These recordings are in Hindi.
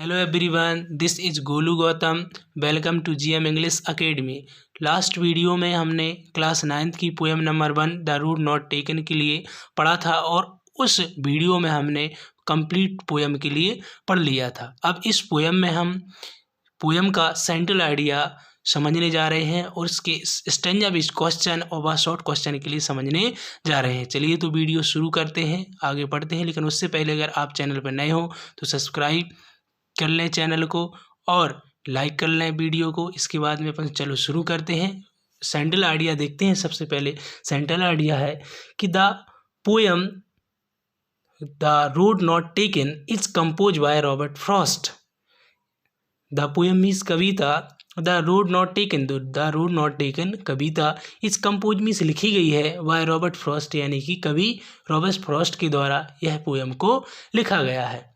Hello everyone, this is Golu Gautam. Welcome to GM English academy. Last video में हमने क्लास 9th की poem number 1 the route not taken के लिए पढ़ा था और उस वीडियो में हमने कंप्लीट पोएम के लिए पढ़ लिया था। अब इस पोएम में हम पोएम का सेंट्रल आइडिया समझने जा रहे हैं और इसके स्टैंजा बेस्ड क्वेश्चन और वह शॉर्ट क्वेश्चन के लिए समझने जा रहे हैं। चलिए तो वीडियो शुरू करते हैं, आगे बढ़ते हैं। लेकिन उससे पहले अगर आप चैनल पर नए हो तो सब्सक्राइब कर लें चैनल को और लाइक कर लें वीडियो को। इसके बाद में अपन चलो शुरू करते हैं। सेंट्रल आइडिया देखते हैं। सबसे पहले सेंट्रल आइडिया है कि the poem the road not taken is compose by Robert Frost. The poem means कविता द रोड नॉट टेकन कविता इस कंपोज मीन्स लिखी गई है बाय रॉबर्ट फ्रॉस्ट, यानी कि कवि रॉबर्ट फ्रॉस्ट के द्वारा यह पोएम को लिखा गया है।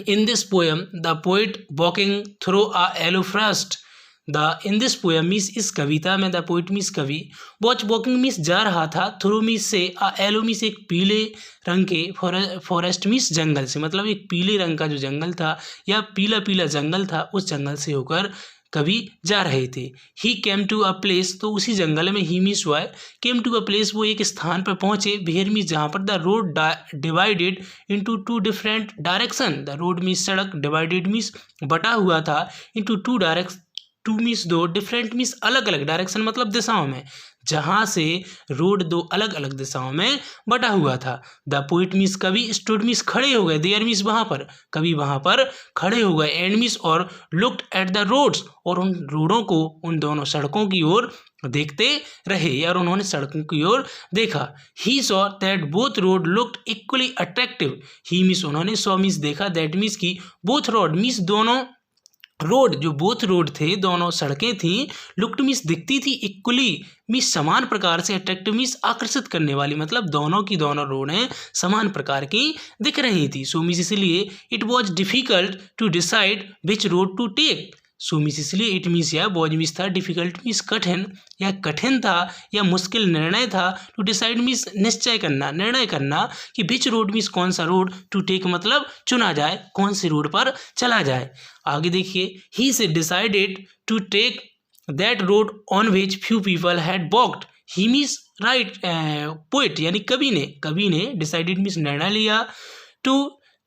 In this poem, the poet walking through a yellow forest. In this poem means इस कविता में the poet means कवि walking means जा रहा था, through means से, a yellow means एक पीले रंग के, forest means जंगल से, मतलब एक पीले रंग का जो जंगल था या पीला पीला जंगल था उस जंगल से होकर कवि जा रहे थे। ही केम टू अ प्लेस, तो उसी जंगल में ही मीन्स हुआ है केम टू अ प्लेस, वो एक स्थान पर पहुंचे, वेयर मीन्स जहाँ पर the road divided into two different direction. The road means सड़क, डिवाइडेड मीन्स बटा हुआ था, into two direction, two means दो, डिफरेंट मीन्स अलग अलग, डायरेक्शन मतलब दिशाओं में, जहाँ से रोड दो अलग अलग दिशाओं में बटा हुआ था। द पोइट मीन्स कवि, स्टूड मीन्स खड़े हो गए, देयर मीन्स वहाँ पर, कवि वहाँ पर खड़े हो गए, एंड मीन्स और, लुक्ड एट द रोड्स, और उन रोडों को, उन दोनों सड़कों की ओर देखते रहे या उन्होंने सड़कों की ओर देखा। He saw that both road looked equally attractive. He means उन्होंने, सॉ मीन्स देखा, दैट मीन्स की, बोथ रोड मीन्स दोनों रोड, जो बोथ रोड थे, दोनों सड़कें थीं, लुक्ड मीन्स दिखती थी, इक्वली मीन्स समान प्रकार से, अट्रैक्टिव मीन्स आकर्षित करने वाली, मतलब दोनों की दोनों रोडें समान प्रकार की दिख रही थी। सो मीन्स इसलिए it was difficult to decide which road to take. So means इसलिए इट मीन्स या वॉज मीन्स था, डिफिकल्ट मीन्स कठिन, या कठिन था या मुश्किल निर्णय था, टू डिसाइड मीन्स निश्चय करना, निर्णय करना कि विच रोड मीन्स कौन सा रोड, टू टेक मतलब चुना जाए, कौन सी रोड पर चला जाए। आगे देखिए, ही से decided to take that road on which few people had walked. He means right poet, यानी कवि ने डिसाइडेड मीन्स निर्णय लिया, टू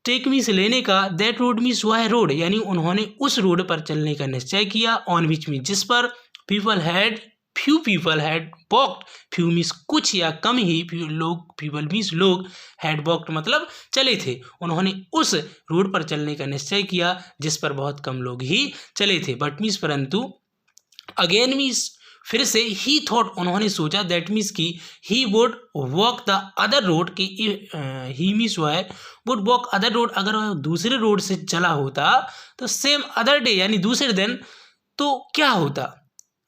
टेक मीन्स लेने का, दैट रोड मीन्स वह रोड, यानी उन्होंने उस रोड पर चलने का निश्चय किया, ऑन विच मीन्स जिस पर, few people had walked, few means कुछ या कम ही, लोग, पीपल मीन्स लोग, हैड वॉक्ड मतलब चले थे, उन्होंने उस रोड पर चलने का निश्चय किया जिस पर बहुत कम लोग ही चले थे। बट मीन्स परंतु, अगेन मीन्स फिर से, ही थॉट उन्होंने सोचा, दैट मीन्स की he would walk the other road, की ही मीन्स हुआ है वुड वॉक अदर रोड, अगर वह दूसरे रोड से चला होता तो सेम अदर डे, यानी दूसरे दिन, तो क्या होता,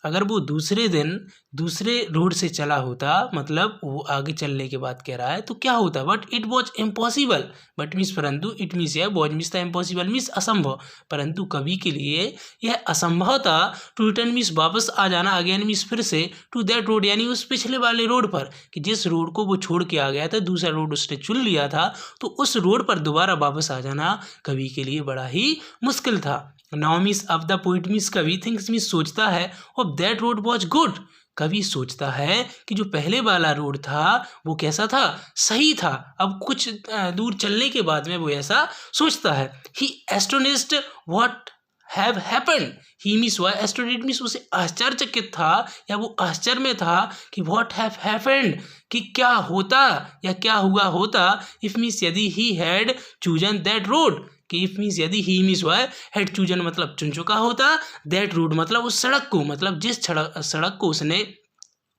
अगर वो दूसरे दिन दूसरे रोड से चला होता, मतलब वो आगे चलने के बाद कह रहा है तो क्या होता। But it was impossible, but means परंतु, इट मीन्स यह वॉज मीन्स था, इम्पॉसिबल मीन्स असंभव, परंतु कवि के लिए यह असंभव था, टू रिटर्न मीन्स वापस आ जाना, अगेन मीन्स फिर से, टू दैट रोड यानी उस पिछले वाले रोड पर, कि जिस रोड को वो छोड़ के आ गया था, दूसरा रोड उसने चुन लिया था, तो उस रोड पर दोबारा वापस आ जाना कवि के लिए बड़ा ही मुश्किल था। नाउ मीन्स अब द पोइट मीन्स कवि, थिंक्स मीन्स सोचता है, of that road was good, कवि सोचता है कि जो पहले वाला रोड था वो कैसा था, सही था। अब कुछ दूर चलने के बाद में वो ऐसा सोचता है। He astonished what have happened, he means हुआ एस्टोनिस्ड मीन्स उसे आश्चर्यचकित था या वो आश्चर्य में था कि व्हाट हैव हैपेंड, कि क्या होता या क्या हुआ होता, इफ मीन्स यदि he had chosen that road, कि इफ मीन्स यदि, ही मीन्स हुआ है हैड चूजन मतलब चुन चुका होता, दैट रोड मतलब उस सड़क को, मतलब जिस सड़क को उसने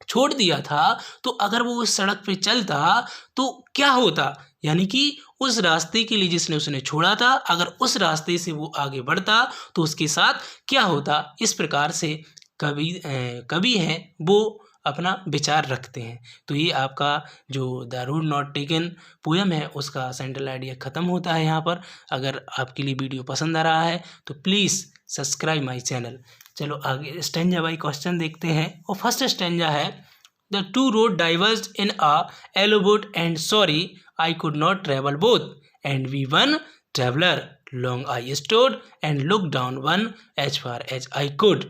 छोड़ दिया था, तो अगर वो उस सड़क पे चलता तो क्या होता, यानी कि उस रास्ते के लिए जिसने उसने छोड़ा था, अगर उस रास्ते से वो आगे बढ़ता तो उसके साथ क्या होता। इस प्रकार से कवि हैं वो अपना विचार रखते हैं। तो ये आपका जो the road not taken poem है उसका सेंट्रल आइडिया ख़त्म होता है यहाँ पर। अगर आपके लिए वीडियो पसंद आ रहा है तो प्लीज़ सब्सक्राइब माय चैनल। चलो आगे स्टैंजा बाई क्वेश्चन देखते हैं। और फर्स्ट स्टैंजा है, the two road diverged in a yellow boat and sorry I could not travel both and be one traveller long I stood and looked down one as far as I could।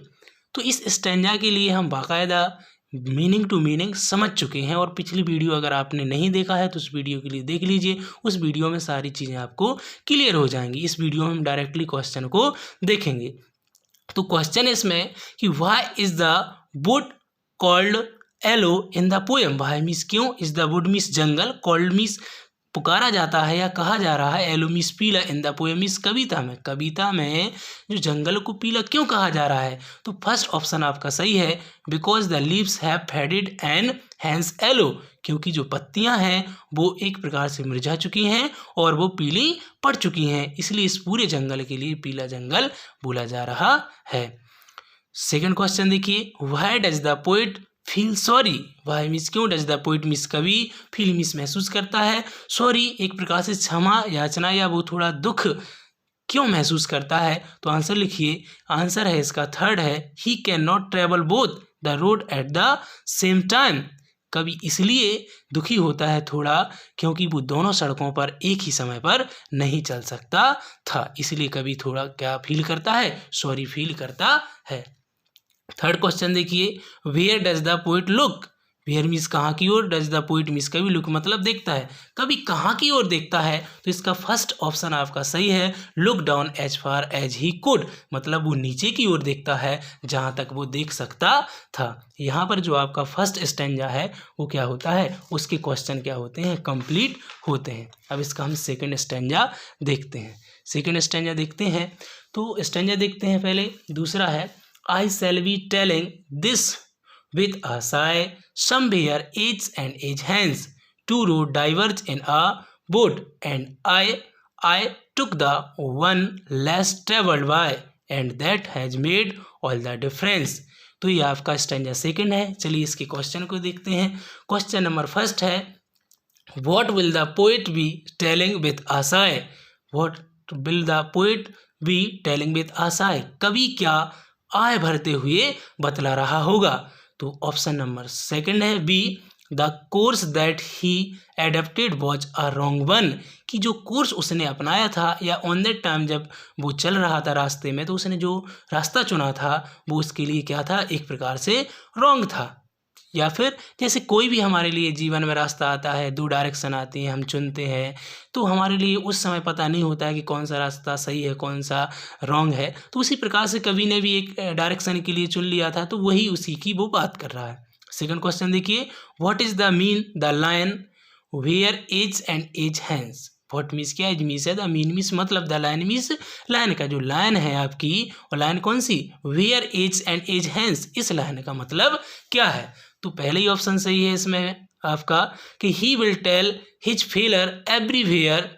तो इस स्टैंजा के लिए हम बाकायदा मीनिंग टू मीनिंग समझ चुके हैं, और पिछली वीडियो अगर आपने नहीं देखा है तो उस वीडियो के लिए देख लीजिए। उस वीडियो में सारी चीज़ें आपको क्लियर हो जाएंगी। इस वीडियो में हम डायरेक्टली क्वेश्चन को देखेंगे। तो क्वेश्चन इसमें कि why is the wood called yellow in the poem. Why means क्यों, इज द वुड मीन्स जंगल, कॉल्ड मीन्स पुकारा जाता है या कहा जा रहा है, एलो मीन्स पीला, इन द पोएम मीन्स कविता में जो जंगल को पीला क्यों कहा जा रहा है। तो फर्स्ट ऑप्शन आपका सही है, because the leaves have faded and hence yellow, क्योंकि जो पत्तियां हैं वो एक प्रकार से मुरझा चुकी हैं और वो पीली पड़ चुकी हैं, इसलिए इस पूरे जंगल के लिए पीला जंगल बोला जा रहा है। सेकंड क्वेश्चन देखिए, why does the poet feel sorry. Why means क्यों, डज द पोइट मीन्स कवि, फील मीन्स महसूस करता है, सॉरी एक प्रकार से क्षमा याचना या वो थोड़ा दुख क्यों महसूस करता है। तो आंसर लिखिए, आंसर है इसका थर्ड है, he can not travel both the road at the same time. कवि इसलिए दुखी होता है थोड़ा क्योंकि वो दोनों सड़कों पर एक ही समय पर नहीं चल सकता था, इसलिए कवि थोड़ा क्या फील करता है, सॉरी फील करता है। थर्ड क्वेश्चन देखिए, where does the poet look. Where means कहाँ की ओर, डज द पोइट मीन्स कवि, लुक मतलब देखता है, कवि कहाँ की ओर देखता है। तो इसका फर्स्ट ऑप्शन आपका सही है, look down as far as he could, मतलब वो नीचे की ओर देखता है जहाँ तक वो देख सकता था। यहाँ पर जो आपका फर्स्ट स्टैंजा है वो क्या होता है, उसके क्वेश्चन क्या होते हैं, कंप्लीट होते हैं। अब इसका हम सेकेंड स्टैंजा देखते हैं। सेकेंड स्टैंजा देखते हैं, तो स्टैंजा देखते हैं पहले। दूसरा है, I shall be telling this with a sigh, somewhere age and age hence, two roads diverge in a boat, and I took the one less travelled by, and that has made all the difference। तो ये आपका स्टैंजा सेकंड है। चलिए इसके क्वेश्चन को देखते हैं। क्वेश्चन नंबर फर्स्ट है, what will the poet be telling with a sigh। what will the poet be telling with a sigh, कवि क्या आय भरते हुए बतला रहा होगा। तो ऑप्शन नंबर सेकंड है B, the course that he adapted was a wrong one, कि जो कोर्स उसने अपनाया था या ऑन दैट टाइम जब वो चल रहा था रास्ते में, तो उसने जो रास्ता चुना था वो उसके लिए क्या था, एक प्रकार से रॉन्ग था। या फिर जैसे कोई भी हमारे लिए जीवन में रास्ता आता है, दो डायरेक्शन आती हैं, हम चुनते हैं, तो हमारे लिए उस समय पता नहीं होता है कि कौन सा रास्ता सही है कौन सा रॉन्ग है। तो उसी प्रकार से कवि ने भी एक डायरेक्शन के लिए चुन लिया था, तो वही उसी की वो बात कर रहा है। सेकंड क्वेश्चन देखिए, what is the mean the line where age and age hence. What means क्या, एज मीन्स है, द मीन मीन्स मतलब, द लाइन मीन्स लाइन का जो लाइन है आपकी, वो लाइन कौन सी, where age and age hence, इस लाइन का मतलब क्या है। तो पहले ही ऑप्शन सही है इसमें आपका कि he will tell his failure everywhere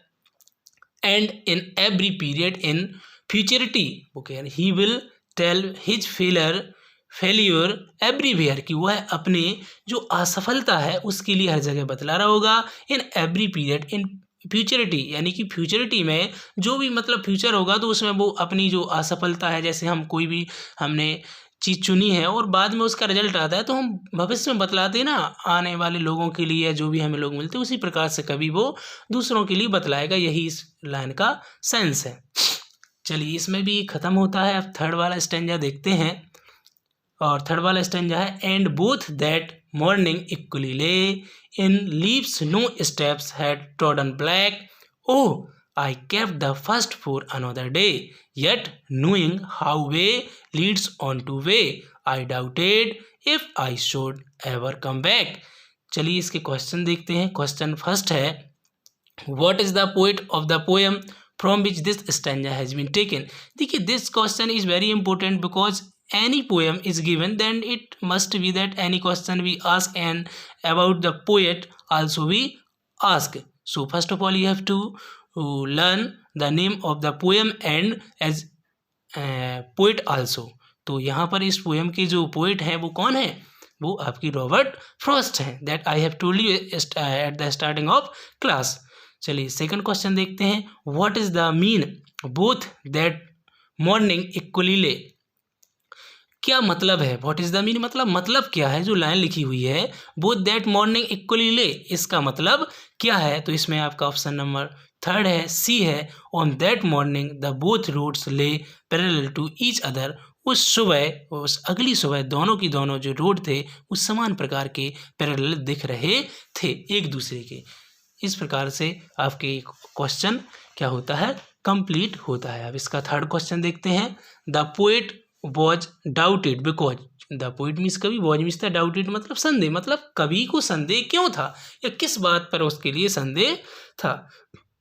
and in every period in futurity. वो कह रहे he will tell his failure everywhere, कि वह अपने जो असफलता है उसके लिए हर जगह बतला रहा होगा, इन एवरी पीरियड इन फ्यूचरिटी, यानी कि फ्यूचरिटी में जो भी मतलब फ्यूचर होगा तो उसमें वो अपनी जो असफलता है, जैसे हम कोई भी हमने चीज़ चुनी है और बाद में उसका रिजल्ट आता है तो हम भविष्य में बतलाते हैं ना आने वाले लोगों के लिए, जो भी हमें लोग मिलते हैं, उसी प्रकार से कभी वो दूसरों के लिए बतलाएगा, यही इस लाइन का सेंस है। चलिए इसमें भी ख़त्म होता है। अब थर्ड वाला स्टैंजा देखते हैं, और थर्ड वाला स्टैंजा है, and both that morning equally lay in leaves no steps had trodden black, oh I kept the first for another day, yet knowing how way leads on to way, I doubted if I should ever come back। चलिए इसके क्वेश्चन देखते हैं। क्वेश्चन फर्स्ट है, what is the poet of the poem from which this stanza has been taken। देखिए this question is very important because any poem is given, then it must be that any question we ask and about the poet also we ask। So first of all you have to learn the name of the poem and as poet also। तो यहाँ पर इस पोएम के जो पोएट हैं वो कौन है, वो आपकी रॉबर्ट फ्रॉस्ट हैं, that I have told you at the starting of class. चलिए सेकंड क्वेश्चन देखते हैं, what is the mean both that morning equally ले, क्या मतलब है, व्हाट इज द मीन मतलब क्या है, जो लाइन लिखी हुई है बोथ दैट मॉर्निंग इक्वली ले, इसका मतलब क्या है। तो इसमें आपका ऑप्शन नंबर थर्ड है सी है, on that morning the both roads lay parallel to each other, उस सुबह उस अगली सुबह दोनों की दोनों जो रोड थे उस समान प्रकार के पैरेलल दिख रहे थे एक दूसरे के। इस प्रकार से आपके क्वेश्चन क्या होता है, कंप्लीट होता है। अब इसका थर्ड क्वेश्चन देखते हैं। The poet was doubted because, the poet means कवि, वॉज मीन्स था डाउटेड मतलब संदेह, मतलब कवि को संदेह क्यों था या किस बात पर उसके लिए संदेह था।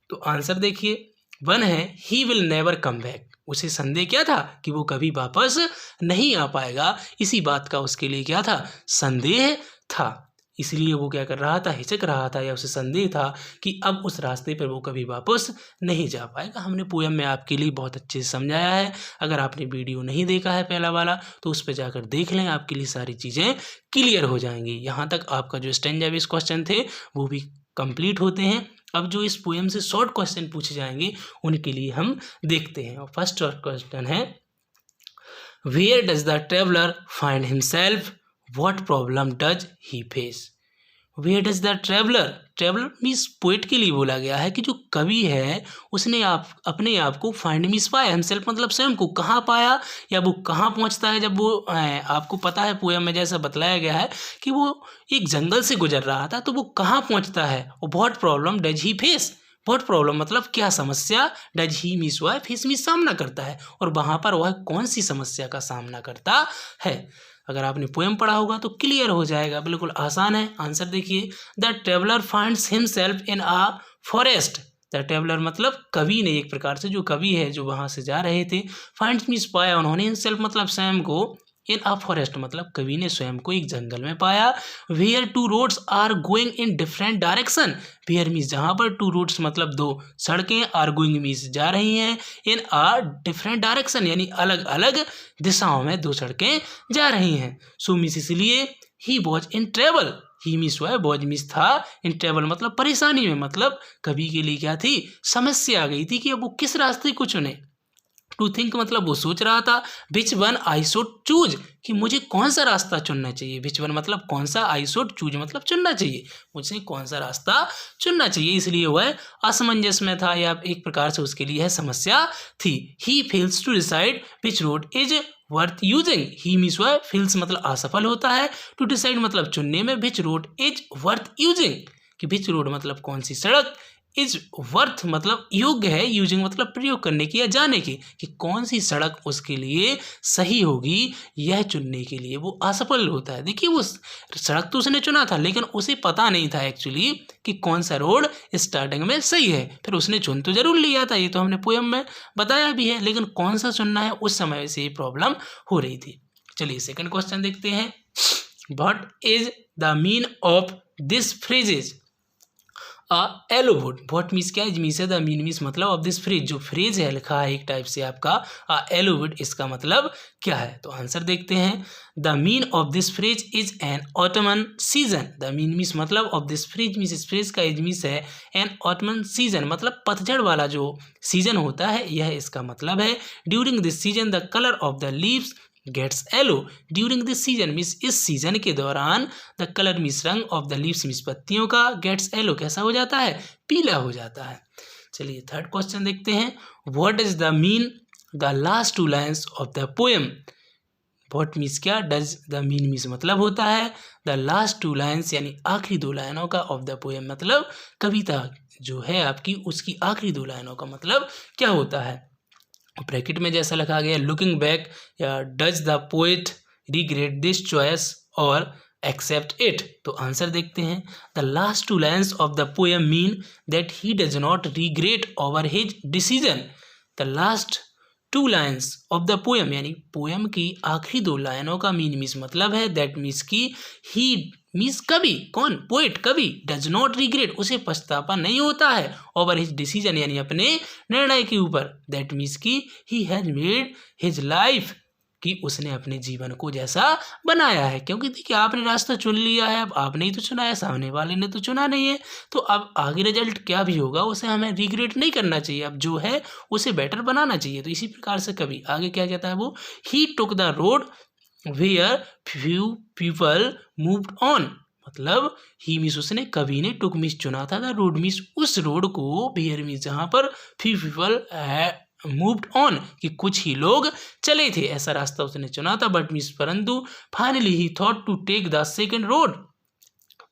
तो आंसर देखिए, वन है he will never come back, उसे संदेह क्या था कि वो कभी वापस नहीं आ पाएगा, इसी बात का उसके लिए क्या था, संदेह था। इसलिए वो क्या कर रहा था, हिचक रहा था या उसे संदेह था कि अब उस रास्ते पर वो कभी वापस नहीं जा पाएगा। हमने पोयम में आपके लिए बहुत अच्छे से समझाया है। अगर आपने वीडियो नहीं देखा है पहला वाला तो उस पर जाकर देख लें, आपके लिए सारी चीज़ें क्लियर हो जाएंगी। यहाँ तक आपका जो स्टैंजा बेस्ड क्वेश्चन थे वो भी कंप्लीट होते हैं। अब जो इस पोएम से शॉर्ट क्वेश्चन पूछे जाएंगे उनके लिए हम देखते हैं। और फर्स्ट क्वेश्चन है, where does the traveller find himself, what problem does he face. Where does the traveller, traveller means poet के लिए बोला गया है कि जो कवि है उसने अपने आप को फाइंड मीन्स पाया, हिमसेल्फ मतलब स्वयं को कहाँ पाया या वो कहाँ पहुँचता है। जब वो आपको पता है पोएम में जैसा बतलाया गया है कि वो एक जंगल से गुजर रहा था तो वो कहाँ पहुँचता है। और what problem does he face, what problem मतलब क्या समस्या, डज ही मीन्स वह, फेस मीन्स सामना करता है, और वहाँ पर वह कौन सी समस्या का सामना करता है। अगर आपने पोएम पढ़ा होगा तो क्लियर हो जाएगा, बिल्कुल आसान है। आंसर देखिए, the traveller finds himself in a forest, the traveller मतलब कवि ने, एक प्रकार से जो कवि है जो वहाँ से जा रहे थे, फाइंड्स मीन्स पाया उन्होंने, हिमसेल्फ मतलब स्वयं को, इन अ फॉरेस्ट मतलब कवि ने स्वयं को एक जंगल में पाया। Where two roads are going in different direction, where means जहाँ पर, टू रोड्स मतलब दो सड़कें, आर गोइंग मीन्स जा रही हैं, इन अ डिफरेंट डायरेक्शन यानी अलग अलग दिशाओं में दो सड़कें जा रही हैं। सो मीन्स इसलिए he was in travel, he means हुआ, वॉज मीन्स था, इन ट्रेवल मतलब परेशानी में, मतलब कवि के लिए क्या थी, समस्या आ गई थी कि अब वो किस रास्ते को चुने। टू थिंक मतलब वो सोच रहा था, which one I should choose, कि मुझे कौन सा रास्ता चुनना चाहिए, विच वन मतलब कौन सा, आई शुड चूज मतलब चुनना चाहिए, मुझे कौन सा रास्ता चुनना चाहिए, इसलिए वह असमंजस में था या एक प्रकार से उसके लिए समस्या थी। He fails to decide which road is worth using, he means वह, फेल्स मतलब असफल होता है, टू डिसाइड मतलब चुनने में, which road is worth using कि विच रोड मतलब कौन सी सड़क, इज वर्थ मतलब योग्य है, यूजिंग मतलब प्रयोग करने की या जाने की, कि कौन सी सड़क उसके लिए सही होगी यह चुनने के लिए वो असफल होता है। देखिए वो सड़क तो उसने चुना था लेकिन उसे पता नहीं था एक्चुअली कि कौन सा रोड स्टार्टिंग में सही है, फिर उसने चुन तो जरूर लिया था, ये तो हमने पोएम में बताया भी है, लेकिन कौन सा चुनना है उस समय से ये प्रॉब्लम हो रही थी। चलिए सेकंड क्वेश्चन देखते हैं। What is the mean of this phrases yellow wood, what means क्या, इज मीन्स है, द मीन मीन्स मतलब ऑफ दिस फ्रेज, जो फ्रेज है लिखा है एक टाइप से आपका एलो वुड, इसका मतलब क्या है। तो आंसर देखते हैं, the mean of this phrase is an ottoman season, the mean means मतलब ऑफ दिस फ्रेज मीन्स, इस फ्रेज का इज मीन्स है एन ऑटमन सीजन मतलब पतझड़ वाला जो सीजन होता है यह इसका मतलब है। During this season the colour of the leaves gets yellow, during this season means इस सीजन के दौरान, द कलर मीन्स रंग, ऑफ द लीव्स मीन्स पत्तियों का, गेट्स येलो कैसा हो जाता है, पीला हो जाता है। चलिए थर्ड क्वेश्चन देखते हैं। What is the mean the last two lines of the poem, what means क्या, डज द मीन मीन्स मतलब होता है द लास्ट टू लाइन्स यानी आखिरी दो लाइनों का, ऑफ द पोएम मतलब कविता जो है आपकी उसकी आखिरी दो लाइनों का मतलब क्या होता है। ब्रैकेट में जैसा लिखा गया लुकिंग बैक, या does the poet regret this choice और एक्सेप्ट इट। तो आंसर देखते हैं, the last two lines of the poem mean that he does not regret over his decision, the last two lines of the poem यानी पोएम की आखिरी दो लाइनों का मीन मीन्स मतलब है दैट मीन्स की ही मीन्स कवि, कौन, पोएट कवि, डज नॉट रिग्रेट उसे पछतावा नहीं होता है, ओवर हिज डिसीजन यानी अपने निर्णय के ऊपर, दैट मीन्स की he has made his life कि उसने अपने जीवन को जैसा बनाया है। क्योंकि देखिए आपने रास्ता चुन लिया है, अब आपने ही तो चुना है, सामने वाले ने तो चुना नहीं है, तो अब आगे रिजल्ट क्या भी होगा उसे हमें रिग्रेट नहीं करना चाहिए, अब जो है उसे बेटर बनाना चाहिए। तो इसी प्रकार से कवि आगे क्या कहता है, वो he took the road where few people moved on, मतलब ही मीन्स उसने, कवि ने, टुक मीन्स चुना था, द रोड मीन्स उस रोड को, वेयर मीन्स जहाँ पर, फ्यू पीपल मूव्ड ऑन कि कुछ ही लोग चले थे, ऐसा रास्ता उसने चुना था, बट मीन्स परंतु, finally he thought to take the second road,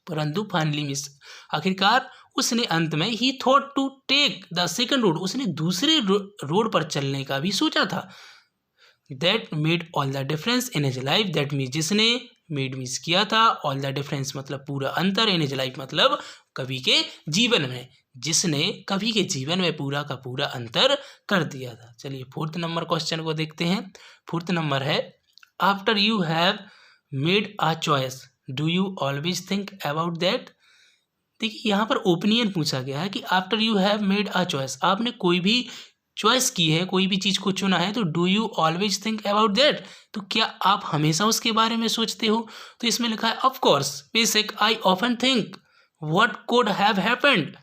परंतु फाइनली मीन्स आखिरकार उसने अंत में, he thought to take the second road, उसने दूसरे रोड पर चलने का भी सोचा था, that made all the difference in his life, that means जिसने, मेड मीन्स किया था, ऑल द डिफरेंस मतलब पूरा अंतर, इन हिज लाइफ मतलब कवि के जीवन में, जिसने कवि के जीवन में पूरा का पूरा अंतर कर दिया था। चलिए फोर्थ नंबर क्वेश्चन को देखते हैं। फोर्थ नंबर है, after you have made a choice do you always think about that. देखिए यहाँ पर ओपिनियन पूछा गया है कि after you have made a choice, आपने कोई भी चॉइस की है, कोई भी चीज़ को चुना है, तो do you always think about that, तो क्या आप हमेशा उसके बारे में सोचते हो। तो इसमें लिखा है of course, basic, I often think what could have happened,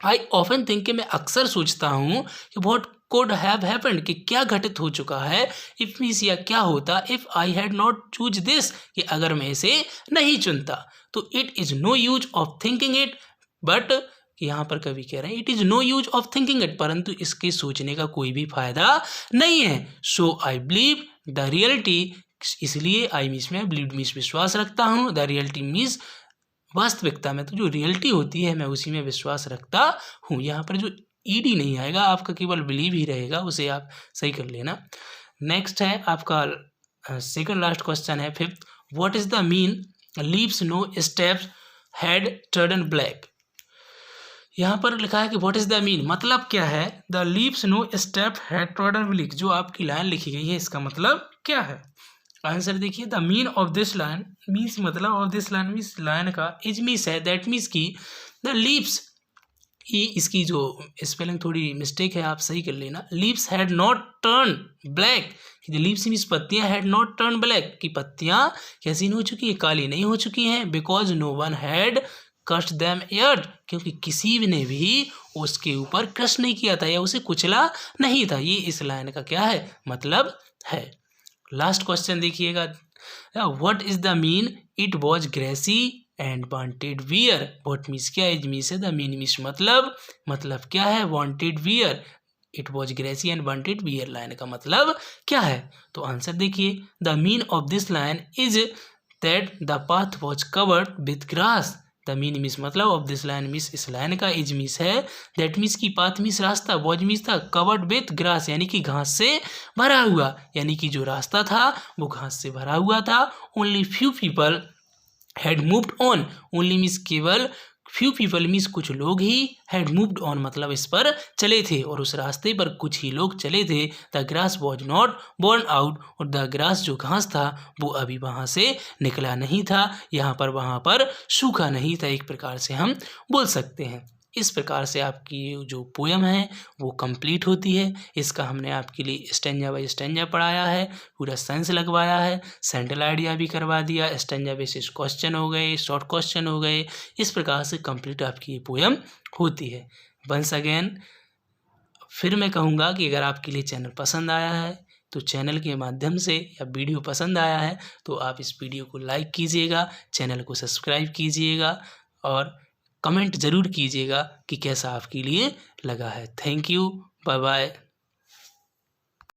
I often think कि मैं अक्सर सोचता हूँ कि व्हाट कुड हैव हैपेंड कि क्या घटित हो चुका है, इफ मीन्स या क्या होता, if I had not choose this कि अगर मैं इसे नहीं चुनता, तो it is no use of thinking it, but यहाँ पर कवि कह रहे हैं it is no use of thinking it, परंतु इसके सोचने का कोई भी फायदा नहीं है। So I believe the reality, इसलिए आई मीन्स में, बिलीव मीन्स विश्वास रखता हूँ, द रियलिटी मीन्स वास्तविकता में, तो जो रियलिटी होती है मैं उसी में विश्वास रखता हूँ। यहाँ पर जो ईडी नहीं आएगा, आपका केवल बिलीव ही रहेगा, उसे आप सही कर लेना। नेक्स्ट है आपका सेकंड लास्ट क्वेश्चन है fifth, what is the mean leaves no steps had turn black. यहाँ पर लिखा है कि व्हाट इज द मीन, मतलब क्या है, the leaves no step had turn black, जो आपकी लाइन लिखी गई है इसका मतलब क्या है। आंसर देखिए, the mean of this line means, मतलब of this line means line का इज मीन्स है, दैट मीन्स की द लीव्स, इसकी जो स्पेलिंग थोड़ी मिस्टेक है आप सही कर लेना, leaves had not turn black, जो लीव्स मीन्स पत्तियां, हैड नॉट टर्न ब्लैक की पत्तियां कैसी नहीं हो चुकी है, काली नहीं हो चुकी हैं, बिकॉज नो वन हैड कस्ट दैम एयर्ड, क्योंकि किसी ने भी उसके ऊपर क्रश नहीं किया था या उसे कुचला नहीं था। ये इस लाइन का क्या है, मतलब है। लास्ट क्वेश्चन देखिएगा, what is the mean it was grassy and wanted wear, what means क्या है, मीन्स है, द मीन मीन्स मतलब क्या है, wanted wear, it was grassy and wanted wear line का मतलब क्या है। तो आंसर देखिए, the mean of this line is that the path was covered with grass, the mean means मतलब ऑफ दिस लाइन मीन्स इस लाइन का, इज मीन्स है, दैट मीन्स की पाथ मीन्स रास्ता, वॉज मीन्स था, कवर्ड विथ ग्रास यानी कि घास से भरा हुआ, यानी कि जो रास्ता था वो घास से भरा हुआ था। Only few people had moved on, only means केवल, फ्यू पीपल मीन्स कुछ लोग ही, हैड मूव्ड ऑन मतलब इस पर चले थे, और उस रास्ते पर कुछ ही लोग चले थे। The grass was not born out, और द ग्रास जो घास था वो अभी वहाँ से निकला नहीं था, यहाँ पर वहाँ पर सूखा नहीं था, एक प्रकार से हम बोल सकते हैं। इस प्रकार से आपकी जो पोयम है वो कंप्लीट होती है। इसका हमने आपके लिए स्टेंजा बाई स्टेंजा पढ़ाया है, पूरा सेंस लगवाया है, सेंट्रल आइडिया भी करवा दिया, स्टेंजा बेसिस क्वेश्चन हो गए, शॉर्ट क्वेश्चन हो गए। इस प्रकार से कंप्लीट आपकी ये पोयम होती है। वंस अगेन फिर मैं कहूँगा कि अगर आपके लिए चैनल पसंद आया है तो चैनल के माध्यम से, या वीडियो पसंद आया है तो आप इस वीडियो को लाइक कीजिएगा, चैनल को सब्सक्राइब कीजिएगा और कमेंट ज़रूर कीजिएगा कि कैसा आपके लिए लगा है। Thank you, bye bye.